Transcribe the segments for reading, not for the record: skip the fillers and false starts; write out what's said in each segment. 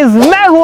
Guys मैं हूँ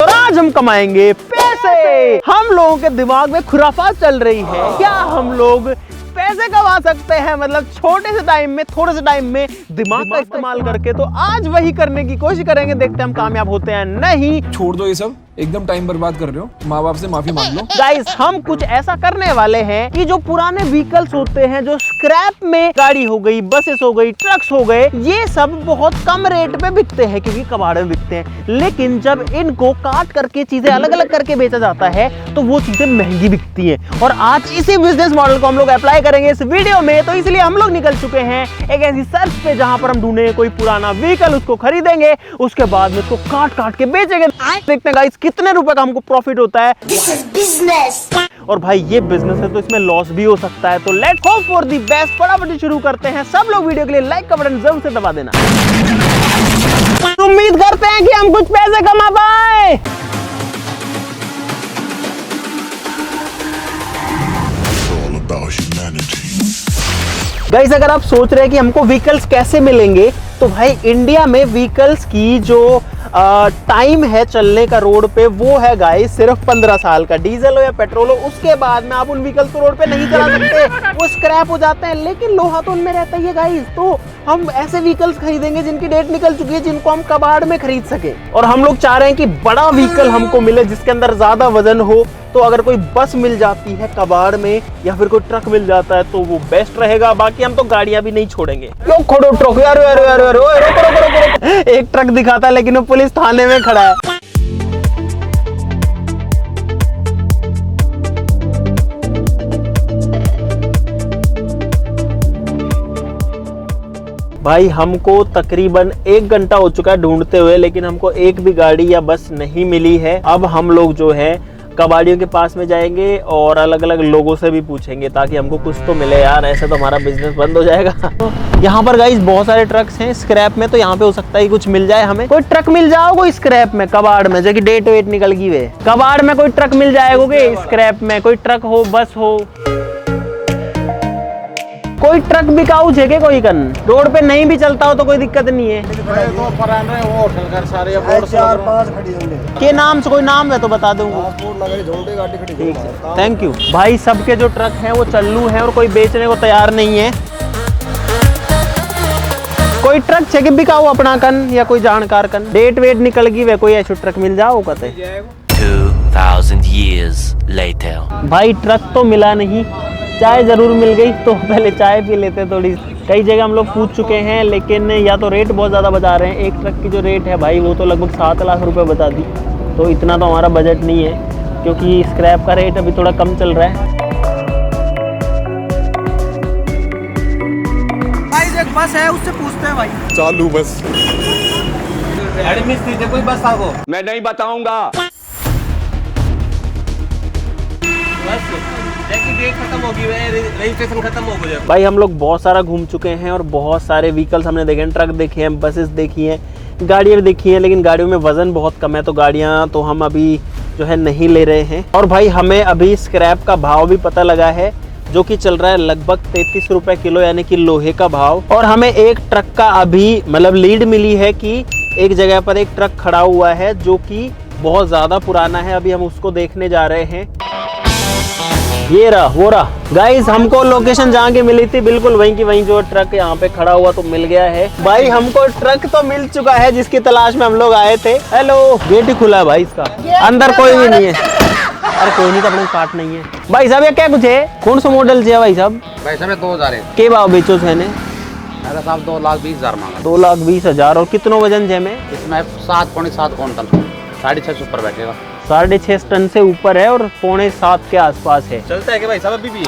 और आज हम कमाएंगे पैसे। हम लोगों के दिमाग में खुराफात चल रही है, क्या हम लोग पैसे कमा सकते हैं, मतलब छोटे से टाइम में, थोड़े से टाइम में दिमाग का इस्तेमाल करके। तो आज वही करने की कोशिश करेंगे, देखते हैं हम कामयाब होते हैं नहीं। छोड़ दो ये सब, एकदम टाइम बर्बाद कर रहे हो। माँ बाप से माफी मांग लो। गाइस हम कुछ ऐसा करने वाले हैं कि जो पुराने व्हीकल्स होते हैं, जो स्क्रैप में गाड़ी हो गई, बसेस हो गई, ट्रक्स हो गए, ये सब बहुत कम रेट पे बिकते हैं क्योंकि कबाड़ में बिकते हैं। लेकिन जब इनको काट करके चीजें अलग अलग करके बेचा जाता है तो वो चीजें महंगी बिकती हैं। और आज इसी बिजनेस मॉडल को हम लोग अप्लाई करेंगे इस वीडियो में। तो इसलिए हम लोग निकल चुके हैं एक ऐसी सर्च पे जहां पर हम ढूंढेंगे कोई पुराना व्हीकल, उसको खरीदेंगे, उसके बाद में उसको काट काट के बेचेंगे। देखते हैं गाइस कितने रुपए का हमको प्रॉफिट होता है। This is business. और भाई ये बिजनेस है तो इसमें लॉस भी हो सकता है। तो let's hope for the best. फटाफट शुरू करते हैं। सब लोग वीडियो के लिए लाइक का बटन जरूर से दबा देना। उम्मीद करते हैं कि हम कुछ पैसे कमा पाए। गाइस अगर आप सोच रहे हैं कि हमको व्हीकल्स कैसे मिलेंगे, तो भाई इंडिया में व्हीकल्स की जो टाइम है चलने का रोड पे वो है गाइस सिर्फ 15 साल का। डीजल हो या पेट्रोल हो, उसके बाद में आप उन व्हीकल्स को रोड पे नहीं चला सकते, वो स्क्रैप हो जाते हैं। लेकिन लोहा तो उनमें रहता ही है गाइस। तो हम ऐसे व्हीकल्स खरीदेंगे जिनकी डेट निकल चुकी है, जिनको हम कबाड़ में खरीद सके। और हम लोग चाह रहे हैं कि बड़ा व्हीकल हमको मिले जिसके अंदर ज्यादा वजन हो। तो अगर कोई बस मिल जाती है कबाड़ में या फिर कोई ट्रक मिल जाता है तो वो बेस्ट रहेगा। बाकी हम तो गाड़ियां भी नहीं छोड़ेंगे। क्यों खोड़ो ट्रक यार, एक ट्रक दिखाता है लेकिन वो पुलिस थाने में खड़ा है। भाई हमको तकरीबन 1 घंटा हो चुका है ढूंढते हुए, लेकिन हमको एक भी गाड़ी या बस नहीं मिली है। अब हम लोग जो है कबाड़ियों के पास में जाएंगे और अलग अलग लोगों से भी पूछेंगे ताकि हमको कुछ तो मिले यार, ऐसे तो हमारा बिजनेस बंद हो जाएगा। तो यहाँ पर गाइस बहुत सारे ट्रक्स हैं स्क्रैप में, तो यहाँ पे हो सकता है कुछ मिल जाए हमें। कोई ट्रक मिल जाओ कोई स्क्रैप में, कबाड़ में, जो कि डेट वेट निकल गई वे, कबाड़ में कोई ट्रक मिल जाएगा। स्क्रैप में कोई ट्रक हो, बस हो, कोई ट्रक बिकाऊ है के कोई कन रोड पे नहीं भी चलता हो तो कोई दिक्कत नहीं है। के नाम से कोई नाम है तो बता दूंगा। ठीक है, थैंक यू भाई। सबके जो ट्रक हैं वो चालू हैं और कोई बेचने को तैयार नहीं है। कोई ट्रक छे बिकाऊ अपना कन या कोई जानकार कन, डेट वेट निकल गई वे, कोई ऐसा ट्रक मिल जाओ कहते। 2000 years later. भाई ट्रक तो मिला नहीं, चाय जरूर मिल गई। तो पहले चाय पी लेते थोड़ी। कई जगह हम लोग पूछ चुके हैं लेकिन या तो रेट बहुत ज़्यादा बता रहे हैं। एक ट्रक की जो रेट है भाई वो तो लगभग 7 लाख रुपए बता दी। तो इतना तो हमारा बजट नहीं है क्योंकि स्क्रैप का रेट अभी थोड़ा कम चल रहा है। भाई एक बस है उससे पूछते हैं भाई। चालू बस एडमिट कोई बस आगो मैं नहीं बताऊंगा। खत्म होगी, रजिस्ट्रेशन खत्म हो गया। भाई हम लोग बहुत सारा घूम चुके हैं और बहुत सारे व्हीकल्स हमने देखे हैं। ट्रक देखे हैं, बसेस देखी हैं, गाड़ियाँ भी देखी हैं, लेकिन गाड़ियों में वजन बहुत कम है तो गाड़ियाँ तो हम अभी जो है नहीं ले रहे हैं। और भाई हमें अभी स्क्रैप का भाव भी पता लगा है जो कि चल रहा है लगभग 33 रुपए किलो, यानी कि लोहे का भाव। और हमें एक ट्रक का अभी मतलब लीड मिली है कि एक जगह पर एक ट्रक खड़ा हुआ है जो कि बहुत ज्यादा पुराना है। अभी हम उसको देखने जा रहे हैं। ये रहा वो रहा गाइस, हमको लोकेशन जहाँ की मिली थी बिल्कुल वहीं की वहीं जो ट्रक यहाँ पे खड़ा हुआ तो मिल गया है। भाई हमको ट्रक तो मिल चुका है जिसकी तलाश में हम लोग आए थे। हेलो, गेट ही खुला है भाई इसका, अंदर कोई भी नहीं है। अरे कोई नहीं, तो अपने पार्ट नहीं है। भाई साहब ये क्या कुछ है, कौन सा मॉडल चाहिए भाई साहब? भाई साहब 2000 है। के भाव बेचो छे ने? अरे साहब 2,20,000 मांगा। 2,20,000। और कितनों वजन है में? इसमें 7.7 क्विंटल, 650 ऊपर बैठेगा। 6.5 टन से ऊपर है और 6.25 के आसपास है। चलता है कि भाई साहब अभी भी?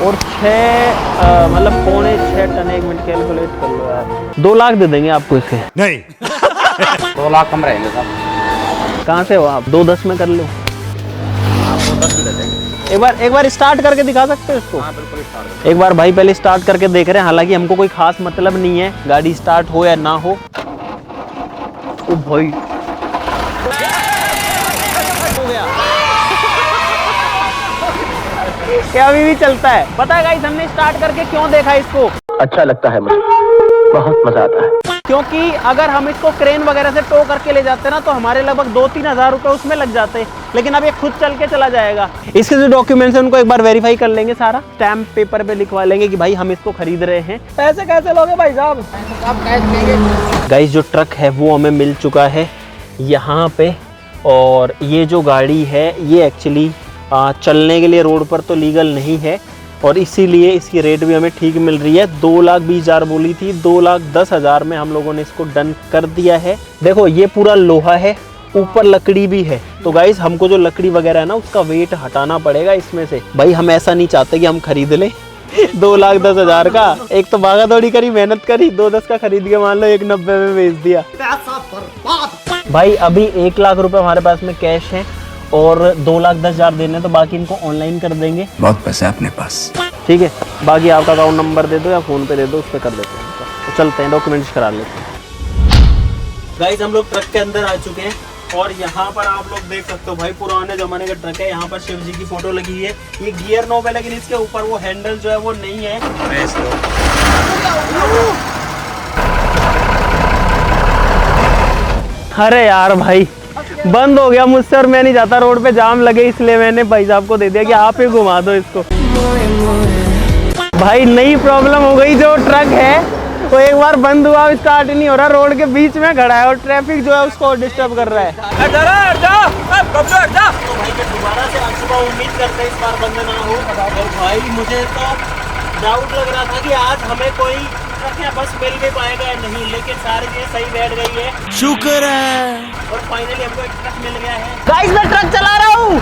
और 6 मतलब 6.25 टन। 1 मिनट कैलकुलेट कर लो यार। 2 लाख दे देंगे आपको इसके। नहीं 2 लाख कम रहेंगे साहब। कहाँ से हो आप? 2.10 में कर लो। आपको 10 भी दे देंगे। एक बार स्टार्ट करके दिखा सकते हो इसको? हाँ बिल्कुल स्टार्ट। एक बार भाई पहले स्टार्ट करके देख रहे हैं। हालांकि हमको कोई खास मतलब नहीं है गाड़ी स्टार्ट हो या ना हो। ओ भाई हो गया। क्या अभी भी चलता है? पता है गाइस हमने स्टार्ट करके क्यों देखा इसको? अच्छा लगता है मुझे, बहुत मजा आता है। क्योंकि अगर हम इसको क्रेन वगैरह से टो करके ले जाते हैं ना तो हमारे लगभग 2-3 हज़ार रुपये उसमें लग जाते हैं, लेकिन अब ये खुद चल के चला जाएगा। इसके जो डॉक्यूमेंट्स हैं उनको एक बार वेरीफाई कर लेंगे, सारा स्टैम्प पेपर पे लिखवा लेंगे कि भाई हम इसको खरीद रहे हैं। पैसे कैसे लोगे भाई साहब? आप कैश लेंगे? गाइस जो ट्रक है वो हमें मिल चुका है यहाँ पे, और ये जो गाड़ी है ये एक्चुअली चलने के लिए रोड पर तो लीगल नहीं है, और इसीलिए इसकी रेट भी हमें ठीक मिल रही है। 2,20,000 बोली थी, 2,10,000 में हम लोगों ने इसको डन कर दिया है। देखो ये पूरा लोहा है, ऊपर लकड़ी भी है, तो गाइस हमको जो लकड़ी वगैरह है ना उसका वेट हटाना पड़ेगा इसमें से। भाई हम ऐसा नहीं चाहते कि हम खरीद लें 2,10,000 का, एक तो भागा दौड़ी करी, मेहनत करी, 2,10 का खरीद के मान लो 1,90 में बेच दिया। भाई अभी 1 लाख रुपए हमारे पास में कैश है और 2,10,000 देने, तो बाकी इनको ऑनलाइन कर देंगे। बहुत पैसा है अपने पास, ठीक है, बाकी आपका अकाउंट नंबर दे दो या फ़ोन पे दे दो, उस पर कर देते हैं। तो चलते हैं, डॉक्यूमेंट्स करा लेते हैं। गाइस हम लोग ट्रक के अंदर आ चुके हैं और यहाँ पर आप लोग देख सकते हो भाई पुराने ज़माने का ट्रक है। यहाँ पर शिव जी की फ़ोटो लगी है। ये गियर नॉब है, लेकिन इसके ऊपर वो हैंडल जो है वो नहीं है। अरे यार भाई बंद हो गया मुझसे, और मैं नहीं जाता रोड पे जाम लगे, इसलिए मैंने भाई साहब को दे दिया कि आप ही घुमा दो इसको। भाई नई प्रॉब्लम हो गई, जो ट्रक है वो एक बार बंद हुआ, स्टार्ट ही नहीं हो रहा, रोड के बीच में खड़ा है और ट्रैफिक जो है उसको डिस्टर्ब कर रहा है। तो भाई मैं दोबारा से आज सुबह उम्मीद करते हैं इस बार बंद ना हो। और भाई मुझे तो डाउट लग रहा था कि आज हमें कोई ट्रक या बस मिल भी पाएगा या नहीं, लेकिन सारी चीजें सही बैठ गई है, शुक्र है। और फाइनली हमको एक ट्रक मिल गया है। गाइस मैं ट्रक चला रहा हूँ।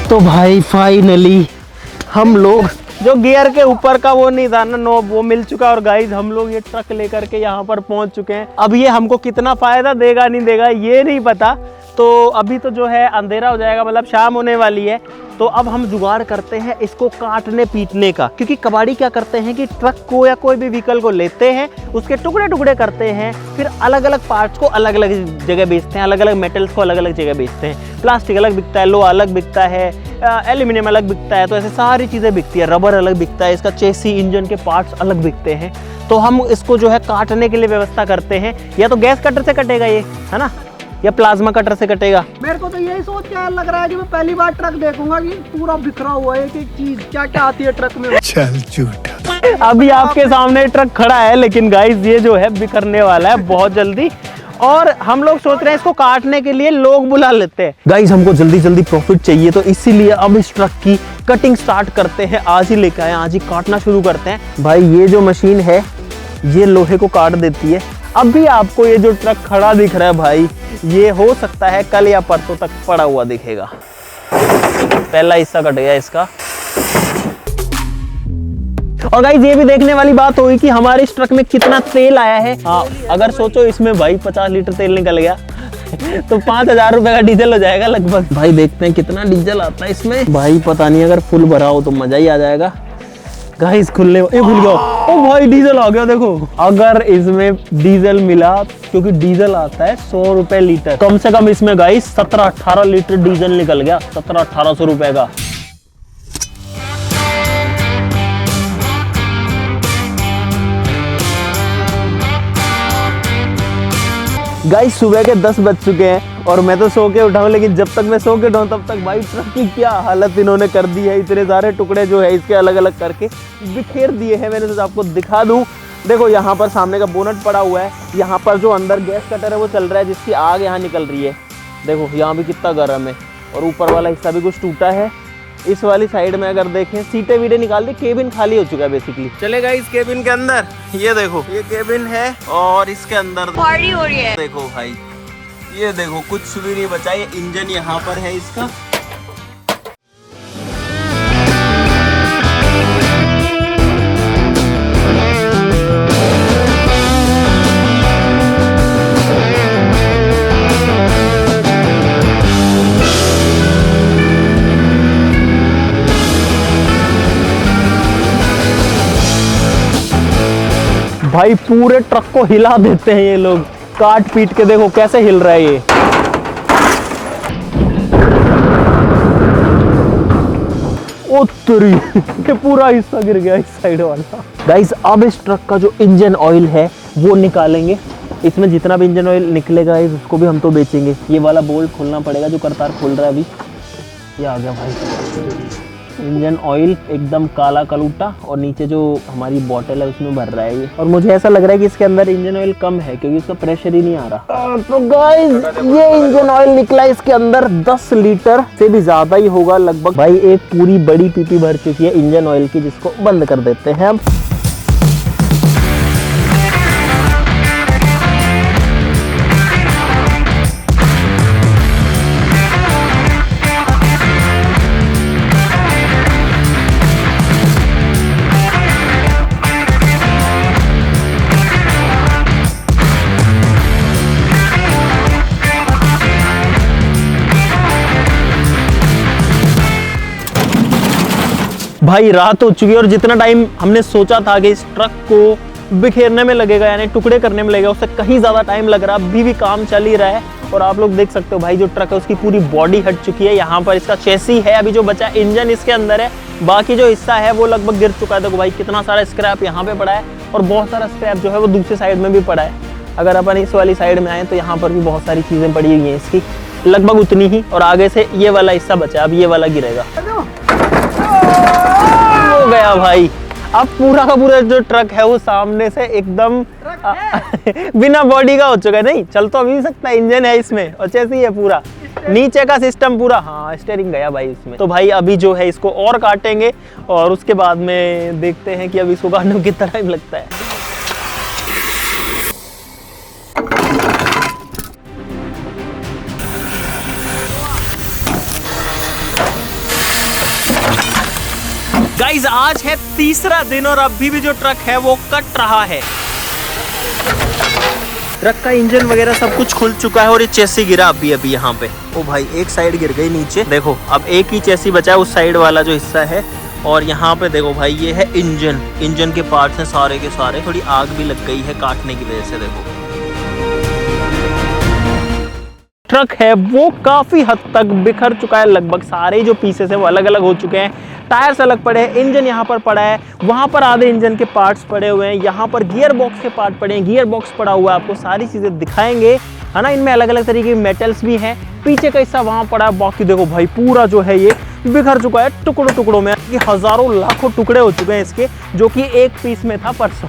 तो भाई फाइनली हम लोग जो गियर के ऊपर का वो नहीं था ना नॉब, वो मिल चुका, और गाइस हम लोग ये ट्रक लेकर के यहाँ पर पहुँच चुके हैं। अब ये हमको कितना फायदा देगा नहीं देगा ये नहीं पता, तो अभी तो जो है अंधेरा हो जाएगा, मतलब शाम होने वाली है। तो अब हम जुगाड़ करते हैं इसको काटने पीटने का, क्योंकि कबाड़ी क्या करते हैं कि ट्रक को या कोई भी व्हीकल को लेते हैं, उसके टुकड़े टुकड़े करते हैं, फिर अलग अलग पार्ट्स को अलग अलग जगह बेचते हैं, अलग अलग मेटल्स को अलग अलग जगह बेचते हैं। प्लास्टिक अलग बिकता है, लोहा अलग बिकता है, एल्यूमिनियम अलग बिकता है, तो ऐसे सारी चीज़ें बिकती है। रबर अलग बिकता है, इसका चेसी इंजन के पार्ट्स अलग बिकते हैं। तो हम इसको जो है काटने के लिए व्यवस्था करते हैं, या तो गैस कटर से कटेगा ये, है ना, या प्लाज्मा कटर से कटेगा। मेरे को तो यही सोच के लग रहा है कि मैं पहली बार ट्रक देखूंगा कि पूरा बिखरा हुआ है, एक चीज क्या क्या आती है ट्रक में। चल झूठा। अभी आपके सामने ट्रक खड़ा है, लेकिन गाइस ये जो है बिखरने वाला है बहुत जल्दी, और हम लोग सोच रहे हैं इसको काटने के लिए लोग बुला लेते हैं। गाइस हमको जल्दी जल्दी प्रॉफिट चाहिए, तो इसीलिए अब इस ट्रक की कटिंग स्टार्ट करते हैं। आज ही लेकर आए, आज ही काटना शुरू करते हैं। भाई ये जो मशीन है ये लोहे को काट देती है। अभी आपको ये जो ट्रक खड़ा दिख रहा है भाई, ये हो सकता है कल या परसों तक पड़ा हुआ दिखेगा। पहला हिस्सा कट गया इसका। और गाइस ये भी देखने वाली बात होगी कि हमारे इस ट्रक में कितना तेल आया है। हाँ, अगर सोचो इसमें भाई 50 लीटर तेल निकल गया तो 5,000 रुपए का डीजल हो जाएगा लगभग। भाई देखते हैं कितना डीजल आता है इसमें। भाई पता नहीं, अगर फुल भरा हो तो मजा ही आ जाएगा। गाइस खुलने भूल गया। ओ भाई डीजल आ गया देखो। अगर इसमें डीजल मिला, क्योंकि डीजल आता है 100 रुपए लीटर, कम से कम इसमें गाइस 17-18 लीटर डीजल निकल गया, 1700-1800 रुपए का। गाइस सुबह के 10 बज चुके हैं और मैं तो सो के उठा हूँ, लेकिन जब तक मैं सो के उठाऊँ तब तक भाई ट्रक की क्या हालत इन्होंने कर दी है। इतने सारे टुकड़े जो है इसके अलग अलग करके बिखेर दिए हैं। मैंने तो आपको दिखा दूँ, देखो यहाँ पर सामने का बोनट पड़ा हुआ है, यहाँ पर जो अंदर गैस कटर है वो चल रहा है, जिसकी आग यहाँ निकल रही है। देखो यहाँ भी कितना गर्म है, और ऊपर वाला हिस्सा भी कुछ टूटा है। इस वाली साइड में अगर देखें, सीटें वीटें निकाल दी, केबिन खाली हो चुका है बेसिकली। चलेगा इस केबिन के अंदर, ये देखो ये केबिन है, और इसके अंदर पार्टी हो रही है। देखो भाई ये देखो कुछ भी नहीं बचा। ये इंजन यहाँ पर है इसका। भाई पूरे ट्रक को हिला देते हैं ये लोग, काट पीट के। देखो कैसे हिल रहा है ये। उत्तरी ये पूरा हिस्सा गिर गया इस साइड वाला। गाइस अब इस ट्रक का जो इंजन ऑयल है वो निकालेंगे। इसमें जितना भी इंजन ऑयल निकलेगा उसको भी हम तो बेचेंगे। ये वाला बोल्ट खोलना पड़ेगा जो करतार खोल रहा है अभी। ये आ गया भाई इंजन ऑयल एकदम काला कलूटा, और नीचे जो हमारी बोतल है उसमें भर रहा है ये। और मुझे ऐसा लग रहा है कि इसके अंदर इंजन ऑयल कम है क्योंकि इसका प्रेशर ही नहीं आ रहा। तो गाइस ये इंजन ऑयल निकला इसके अंदर 10 लीटर से भी ज्यादा ही होगा लगभग। भाई एक पूरी बड़ी पीपी भर चुकी है इंजन ऑयल की, जिसको बंद कर देते हैं हम। भाई रात हो चुकी है और जितना टाइम हमने सोचा था कि इस ट्रक को बिखेरने में लगेगा यानी टुकड़े करने में लगेगा उससे कहीं ज़्यादा टाइम लग रहा है। अभी भी काम चल ही रहा है और आप लोग देख सकते हो भाई जो ट्रक है उसकी पूरी बॉडी हट चुकी है। यहाँ पर इसका चेसी है, अभी जो बचा इंजन इसके अंदर है, बाकी जो हिस्सा है वो लगभग गिर चुका है। देखो भाई कितना सारा स्क्रैप यहाँ पे पड़ा है और बहुत सारा स्क्रैप जो है वो दूसरी साइड में भी पड़ा है। अगर अपन इस वाली साइड में आए तो यहाँ पर भी बहुत सारी चीज़ें पड़ी हुई हैं इसकी, लगभग उतनी ही। और आगे से ये वाला हिस्सा बचा, अब ये वाला गिरेगा। हो गया भाई, अब पूरा का पूरा जो ट्रक है वो सामने से एकदम बिना बॉडी का हो चुका है। नहीं चल तो अभी भी सकता है, इंजन है इसमें और चेसी है पूरा, नीचे का सिस्टम पूरा। हाँ स्टीयरिंग गया भाई इसमें। तो भाई अभी जो है इसको और काटेंगे और उसके बाद में देखते हैं कि अभी इसको काटने में कितना टाइम लगता है। गाइस आज है तीसरा दिन और अभी भी जो ट्रक है वो कट रहा है। ट्रक का इंजन वगैरह सब कुछ खुल चुका है और ये चेसी गिरा अभी यहाँ पे। ओ भाई एक साइड गिर गई नीचे, देखो अब एक ही चेसी बचा है, उस साइड वाला जो हिस्सा है। और यहाँ पे देखो भाई ये है इंजन के पार्ट्स हैं सारे के सारे। थोड़ी आग भी लग गई है काटने की वजह से। देखो ट्रक है वो काफी हद तक बिखर चुका है, लगभग सारे जो पीसेस है वो अलग अलग हो चुके हैं। टायर्स अलग पड़े हैं, इंजन यहाँ पर पड़ा है, वहाँ पर आधे इंजन के पार्ट्स पड़े हुए हैं, यहाँ पर गियर बॉक्स के पार्ट पड़े हैं, गियर बॉक्स पड़ा हुआ है। आपको सारी चीज़ें दिखाएंगे है ना, इनमें अलग अलग तरीके के मेटल्स भी हैं। पीछे का हिस्सा वहाँ पड़ा है। बाकी देखो भाई पूरा जो है ये बिखर चुका है टुकड़ों टुकड़ों में, कि हज़ारों लाखों टुकड़े हो चुके हैं इसके, जो कि एक पीस में था परसों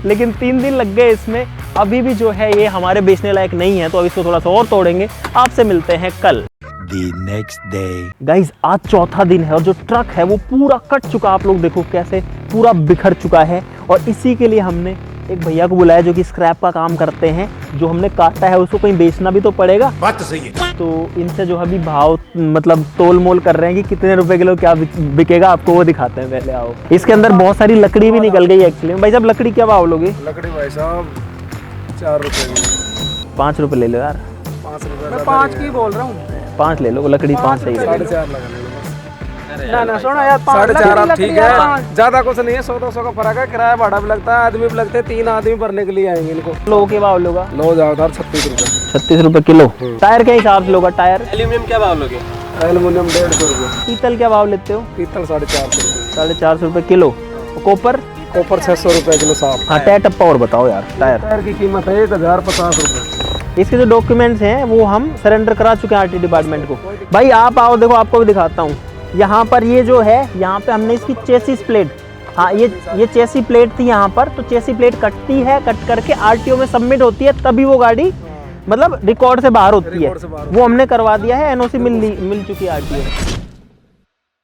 लेकिन 3 दिन लग गए इसमें। अभी भी जो है ये हमारे बेचने लायक नहीं है, तो अब इसको थोड़ा सा और तोड़ेंगे। आपसे मिलते हैं कल। The next day. गाइज आज चौथा दिन है और जो ट्रक है वो पूरा कट चुका। आप लोग देखो कैसे पूरा बिखर चुका है। और इसी के लिए हमने एक भैया को बुलाया जो कि स्क्रैप का काम करते हैं। जो हमने काटा है उसको कहीं बेचना भी तो पड़ेगा, बात तो सही है। तो इनसे जो अभी भाव मतलब तोल मोल कर रहे हैं कि कितने रुपए किलो क्या बिकेगा, आपको वो दिखाते हैं। पहले आओ। इसके अंदर बहुत सारी लकड़ी भी निकल गई एक्चुअली। भाई साहब लकड़ी क्या भाव लोगे? लकड़ी भाई साहब 4 रुपए। 5 रुपए ले लो यार। 5 रुपए मैं 5 की बोल रहा हूँ। 5 ले लो, लकड़ी 5 सही है। 4.5 लगा ले। ना सुनो यार 4.5 आप ठीक है, ज्यादा कुछ नहीं है, 100-200 का फर्क है। किराया भाड़ा भी लगता है, आदमी भी लगते हैं, 3 आदमी भरने के लिए आएंगे इनको। लो के भाव लोगा? लो जाओ 36 रुपए। 36 रुपए किलो। टायर के हिसाब से लोगा? टायर एल्यूमिनियम क्या भाव लोगे? एल्युमिनियम 150 रुपए। पीतल क्या भाव लेते हो? पीतल 450 रुपए। 450 रुपए किलो। कॉपर? कॉपर 600 रुपए किलो साफ। हाँ टायर टप्पा और बताओ यार। टायर की कीमत है 1050 रुपए। इसके जो डॉक्यूमेंट्स हैं वो हम सरेंडर करा चुके हैं आरटी डिपार्टमेंट को। भाई आप आओ, देखो आपको भी दिखाता हूँ। यहाँ पर ये जो है, यहाँ पे हमने इसकी चेसिस प्लेट, हाँ ये चेसी प्लेट थी यहाँ पर। तो चेसी प्लेट कटती है, कट करके आरटीओ में सबमिट होती है, तभी वो गाड़ी मतलब रिकॉर्ड से बाहर होती है। वो हमने करवा दिया है, एनओसी मिल चुकी है आरटीओ में।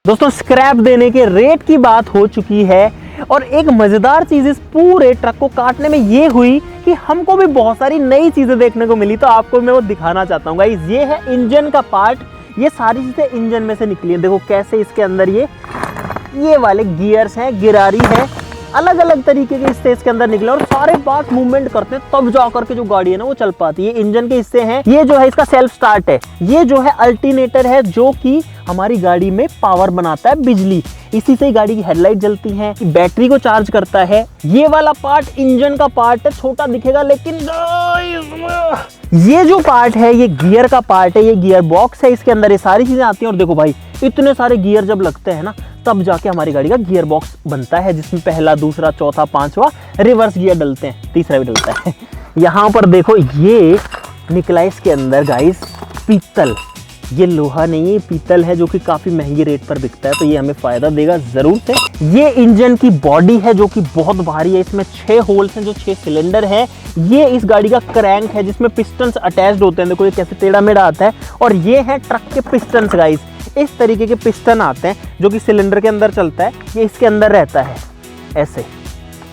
दोस्तों स्क्रैप देने के रेट की बात हो चुकी है और एक मजेदार चीज इस पूरे ट्रक को काटने में ये हुई कि हमको भी बहुत सारी नई चीजें देखने को मिली। तो आपको मैं वो दिखाना चाहता हूँ गाइस। ये है इंजन का पार्ट, ये सारी चीजें इंजन में से निकली है। देखो कैसे इसके अंदर ये वाले गियर्स हैं, गिरारी है, अलग अलग तरीके के हिस्से इसके अंदर निकले और सारे पार्ट मूवमेंट करते हैं, तब जा करके जो गाड़ी है ना वो चल पाती है। इंजन के हिस्से हैं, ये जो है इसका सेल्फ स्टार्ट है, ये जो है अल्टरनेटर है जो कि हमारी गाड़ी में पावर बनाता है, बिजली, इसी से ही गाड़ी की हेडलाइट जलती है, बैटरी को चार्ज करता है। ये वाला पार्ट इंजन का पार्ट है, छोटा दिखेगा लेकिन ये जो पार्ट है ये गियर का पार्ट है, ये गियर बॉक्स है, इसके अंदर ये सारी चीजें आती हैं। और देखो भाई इतने सारे गियर जब लगते हैं ना तब जाके हमारी गाड़ी का गियर बॉक्स बनता है, जिसमें पहला, दूसरा, चौथा, पांचवा रिवर्स गियर डलते हैं, तीसरा भी डलता है। यहाँ पर देखो ये निकला इसके अंदर गाइस पीतल, ये लोहा नहीं है, पीतल है जो कि काफी महंगी रेट पर बिकता है, तो ये हमें फायदा देगा जरूर से। ये इंजन की बॉडी है जो कि बहुत भारी है, इसमें 6 होल्स हैं जो 6 सिलेंडर है। ये इस गाड़ी का क्रैंक है जिसमें पिस्टन्स अटैच्ड होते हैं, देखो ये कैसे टेढ़ा मेढ़ा आता है। और ये है ट्रक के पिस्टन्स गाइस, इस तरीके के पिस्टन आते हैं जो कि सिलेंडर के अंदर चलता है, ये इसके अंदर रहता है ऐसे,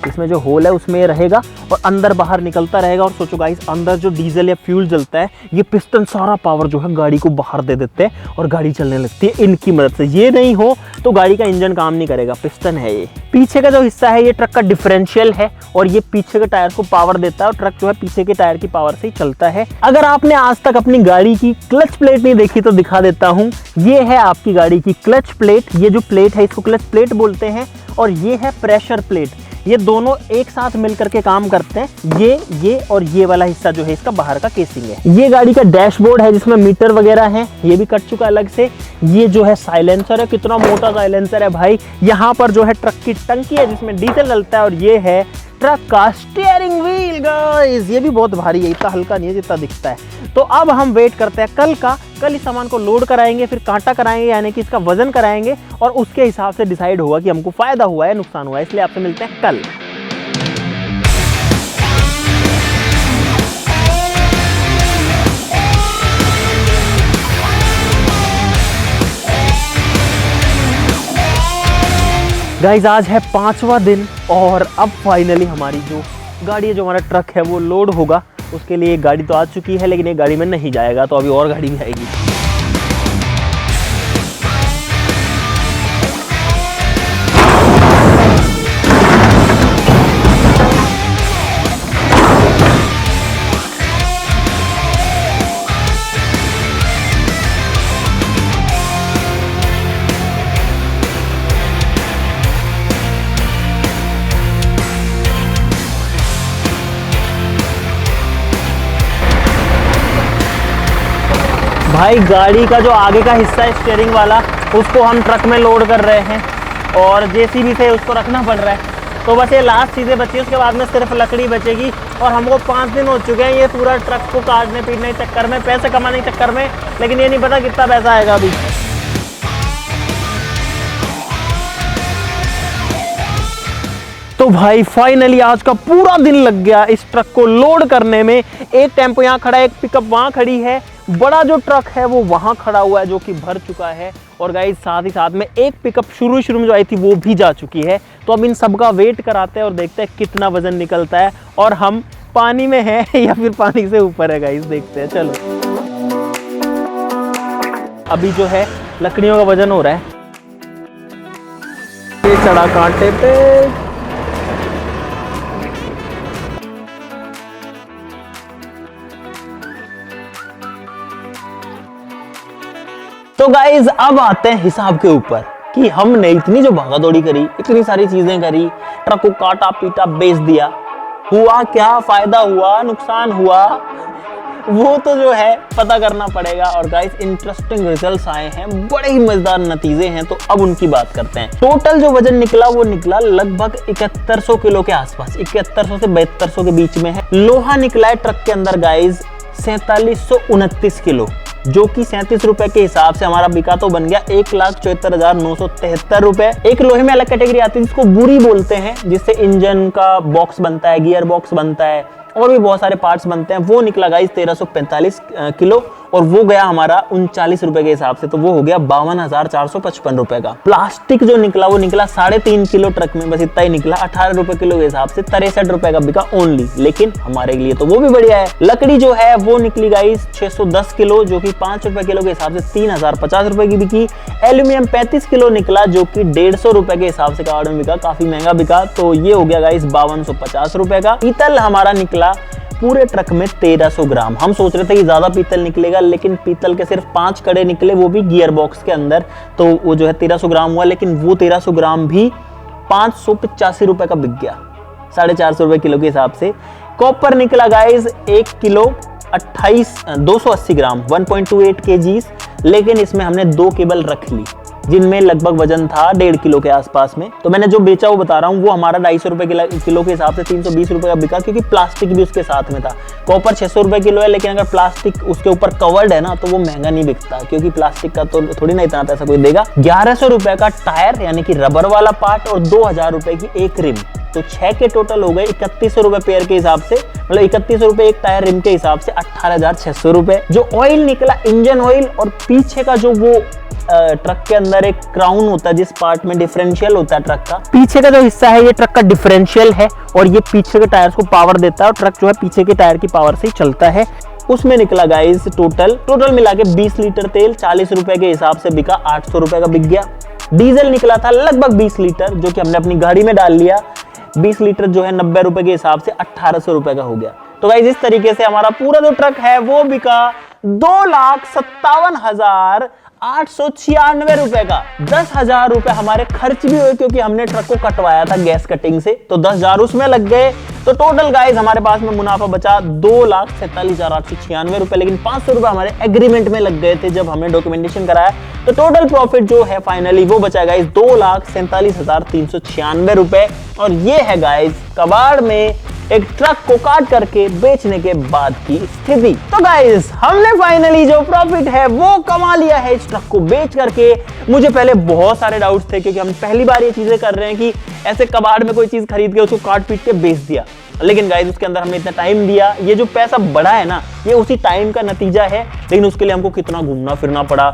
इसमें जो होल है उसमें ये रहेगा और अंदर बाहर निकलता रहेगा। और सोचो गाइस अंदर जो डीजल या फ्यूल जलता है, ये पिस्टन सारा पावर जो है गाड़ी को बाहर दे देते हैं और गाड़ी चलने लगती है इनकी मदद से। ये नहीं हो तो गाड़ी का इंजन काम नहीं करेगा, पिस्टन है ये। पीछे का जो हिस्सा है ये ट्रक का डिफरेंशियल है और ये पीछे के टायर को पावर देता है और ट्रक जो है पीछे के टायर की पावर से ही चलता है। अगर आपने आज तक अपनी गाड़ी की क्लच प्लेट नहीं देखी तो दिखा देता हूँ। ये है आपकी गाड़ी की क्लच प्लेट, ये जो प्लेट है इसको क्लच प्लेट बोलते हैं। और ये है प्रेशर प्लेट, ये दोनों एक साथ मिलकर के काम करते हैं। ये और ये वाला हिस्सा जो है इसका बाहर का केसिंग है। ये गाड़ी का डैशबोर्ड है जिसमें मीटर वगैरह है, ये भी कट चुका अलग से। ये जो है साइलेंसर है, कितना मोटा साइलेंसर है भाई। यहाँ पर जो है ट्रक की टंकी है जिसमें डीजल डलता है। और ये है ट्रक का स्टीयरिंग व्हील गाइस, ये भी बहुत भारी है, इतना हल्का नहीं है जितना दिखता है। तो अब हम वेट करते हैं कल का। कल इस सामान को लोड कराएंगे, फिर कांटा कराएंगे, यानी कि इसका वजन कराएंगे और उसके हिसाब से डिसाइड होगा कि हमको फायदा हुआ है नुकसान हुआ है। इसलिए आपसे मिलते हैं कल। गाइज आज है 5वां दिन और अब फाइनली हमारी जो गाड़ी है, जो हमारा ट्रक है वो लोड होगा। उसके लिए एक गाड़ी तो आ चुकी है लेकिन एक गाड़ी में नहीं जाएगा, तो अभी और गाड़ी भी आएगी। भाई गाड़ी का जो आगे का हिस्सा है स्टीयरिंग वाला, उसको हम ट्रक में लोड कर रहे हैं और जेसीबी से उसको रखना पड़ रहा है। तो बस ये लास्ट चीज़ें बची, उसके बाद में सिर्फ लकड़ी बचेगी। और हमको 5 दिन हो चुके हैं ये पूरा ट्रक को काटने पीटने के चक्कर में, पैसे कमाने के चक्कर में, लेकिन ये नहीं पता कितना पैसा आएगा अभी। तो भाई फाइनली आज का पूरा दिन लग गया इस ट्रक को लोड करने में। एक टेम्पो यहाँ खड़ा है, एक पिकअप वहाँ खड़ी है, बड़ा जो ट्रक है वो वहाँ खड़ा हुआ है जो कि भर चुका है। और गाइस साथ ही साथ में एक पिकअप शुरू में जो आई थी वो भी जा चुकी है। तो अब इन सब का वेट कराते हैं और देखते हैं कितना वजन निकलता है और हम पानी में हैं या फिर पानी से ऊपर है गाइस, देखते हैं। चलो अभी जो है लकड़ियों का वजन हो रहा है, ये चढ़ा कांटे पे। तो गाइज अब आते हैं हिसाब के ऊपर कि हमने इतनी जो भागा दौड़ी करी, इतनी सारी चीजें करी, ट्रक को काटा पीटा बेच दिया, हुआ क्या, फायदा हुआ, नुकसान हुआ, वो तो जो है पता करना पड़ेगा। और गाइस इंटरेस्टिंग रिजल्ट्स आए हैं, बड़े ही मजेदार नतीजे हैं, तो अब उनकी बात करते हैं। टोटल जो वजन निकला वो निकला लगभग 7100 किलो के आसपास, 7100 से 7200 के बीच में है। लोहा निकला है ट्रक के अंदर गाइज 4729 किलो, जो कि 37 रुपए के हिसाब से हमारा बिका तो बन गया 1,74,973 रुपए। एक लोहे में अलग कैटेगरी आती है जिसको बुरी बोलते हैं, जिससे इंजन का बॉक्स बनता है, गियर बॉक्स बनता है और भी बहुत सारे पार्ट्स बनते हैं। वो निकला गाइस 1345 किलो और वो गया हमारा 39 रुपए के हिसाब से, तो वो हो गया 52,455 रुपए का। प्लास्टिक जो निकला वो निकला 3.5 किलो ट्रक में, बस इतना ही निकला 18 रुपए किलो के हिसाब से, 63 रुपए का बिका ओनली, लेकिन हमारे लिए तो वो भी बढ़िया है। लकड़ी जो है वो निकली गाइस 610 किलो, जो कि 5 रुपए किलो के हिसाब से 3050 रुपए की बिकी। एल्यूमिनियम 35 किलो निकला, जो कि 150 रुपए के हिसाब से कार्ड में बिका, काफी महंगा बिका, तो ये हो गया गाइस 5250 रुपए का। पीतल हमारा निकला पूरे ट्रक में 1300 ग्राम। हम सोच रहे थे कि ज्यादा पीतल निकलेगा, लेकिन पीतल के सिर्फ 5 कड़े निकले, वो भी गियर बॉक्स के अंदर, तो वो जो है 1300 ग्राम हुआ, लेकिन वो 1300 ग्राम भी 585 रुपए का बिक गया, 450 रुपए किलो के हिसाब से। कॉपर निकला गाइज 1 किलो 280 ग्राम 1.28 kgs, लेकिन इसमें हमने 2 केबल रख ली जिनमें लगभग वजन था 1.5 किलो के आसपास में। तो मैंने जो बेचा वो बता रहा हूँ, वो हमारा 250 रुपए किलो के हिसाब से 320 रुपए का बिका, क्योंकि प्लास्टिक भी उसके साथ में था। कॉपर 600 रुपए किलो है, लेकिन अगर प्लास्टिक उसके ऊपर कवर्ड है ना तो वो महंगा नहीं बिकता, क्योंकि प्लास्टिक का तो थोड़ी ना इतना पैसा कोई देगा। 1100 रुपए का टायर यानी कि रबर वाला पार्ट और 2000 रुपए की एक रिम, तो 6 के टोटल हो गए 3100 रुपए पेयर के हिसाब से, मतलब 3100 रुपए एक टायर रिम के हिसाब से 18,600 रुपए। जो ऑयल निकला इंजन ऑयल, और पीछे का जो वो ट्रक के अंदर एक क्राउन होता है जिस पार्ट में डिफरेंशियल होता है ट्रक का, पीछे का जो हिस्सा है ये ट्रक का डिफरेंशियल है और ये पीछे के टायर्स को पावर देता है और ट्रक जो है पीछे के टायर की पावर से ही चलता है। उसमें निकला गाइस टोटल मिला के 20 लीटर तेल 40 रुपए के हिसाब से बिका, 800 रुपए का बिक गया। डीजल निकला था लगभग 20 लीटर, जो कि हमने अपनी गाड़ी में डाल लिया। 20 लीटर जो है 90 रुपए के हिसाब से 1800 रुपए का हो गया। तो गाइस इस तरीके से हमारा पूरा जो ट्रक है वो बिका 2,57,896 रुपए का। 10,000 रुपए हमारे खर्च भी हुए, क्योंकि हमने ट्रक को कटवाया था गैस कटिंग से, तो 10,000 उसमें लग गए। तो टोटल गाइस हमारे पास में मुनाफा बचा 2,47,896 रुपए, लेकिन 500 रुपए हमारे एग्रीमेंट में लग गए थे जब हमने डॉक्यूमेंटेशन कराया। तो टोटल प्रॉफिट जो है फाइनली वो बचा गाइस 2,47,396 रुपए। और ये है गाइस कबाड़ में एक ट्रक को काट करके बेचने के बाद की स्थिति। तो गाइस हमने फाइनली जो प्रॉफिट है वो कमा लिया है इस ट्रक को बेच करके। मुझे पहले बहुत सारे डाउट्स थे, क्योंकि हम पहली बार ये चीजें कर रहे हैं कि ऐसे कबाड़ में कोई चीज खरीद के उसको काट पीट के बेच दिया, लेकिन गाइस उसके अंदर हमने इतना टाइम दिया। ये जो पैसा बढ़ा है ना, ये उसी टाइम का नतीजा है, लेकिन उसके लिए हमको कितना घूमना फिरना पड़ा,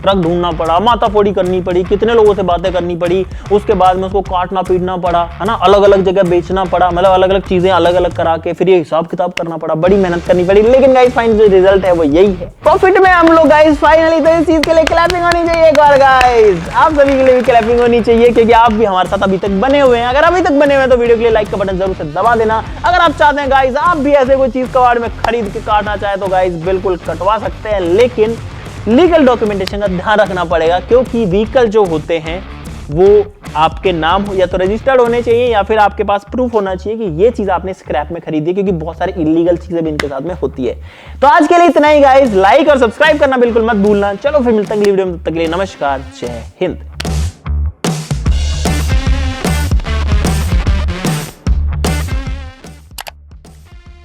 ट्रक ढूंढना पड़ा, माताफोड़ी करनी पड़ी, कितने लोगों से बातें करनी पड़ी, उसके बाद में उसको काटना पीटना पड़ा, है ना, अलग अलग जगह बेचना पड़ा, मतलब अलग अलग चीजें अलग अलग करा के फिर ये हिसाब किताब करना पड़ा, बड़ी मेहनत करनी पड़ी। लेकिन गाइस फाइनल जो रिजल्ट है वो यही है, प्रॉफिट में हम लोग गाइस फाइनली। तो इस चीज के लिए क्लैपिंग होनी चाहिए एक बार गाइस, आप सभी के लिए भी क्लैपिंग होनी चाहिए, क्योंकि आप भी हमारे साथ अभी तक बने हुए हैं। अगर अभी तक बने हुए हैं तो वीडियो के लिए लाइक का बटन जरूर से दबा देना। अगर आप चाहते हैं गाइस आप भी ऐसे कोई चीज कबाड़ में खरीद के काटना चाहे तो गाइस बिल्कुल कटवा सकते हैं, लेकिन लीगल डॉक्यूमेंटेशन का ध्यान रखना पड़ेगा, क्योंकि व्हीकल जो होते हैं वो आपके नाम हो या तो रजिस्टर्ड होने चाहिए, या फिर आपके पास प्रूफ होना चाहिए कि ये चीज आपने स्क्रैप में खरीदी है, क्योंकि बहुत सारी इलीगल चीजें भी इनके साथ में होती है। तो आज के लिए इतना ही गाइस, लाइक और सब्सक्राइब करना बिल्कुल मत भूलना। चलो फिर मिलते हैं अगली वीडियो में, तब तक के लिए नमस्कार, जय हिंद।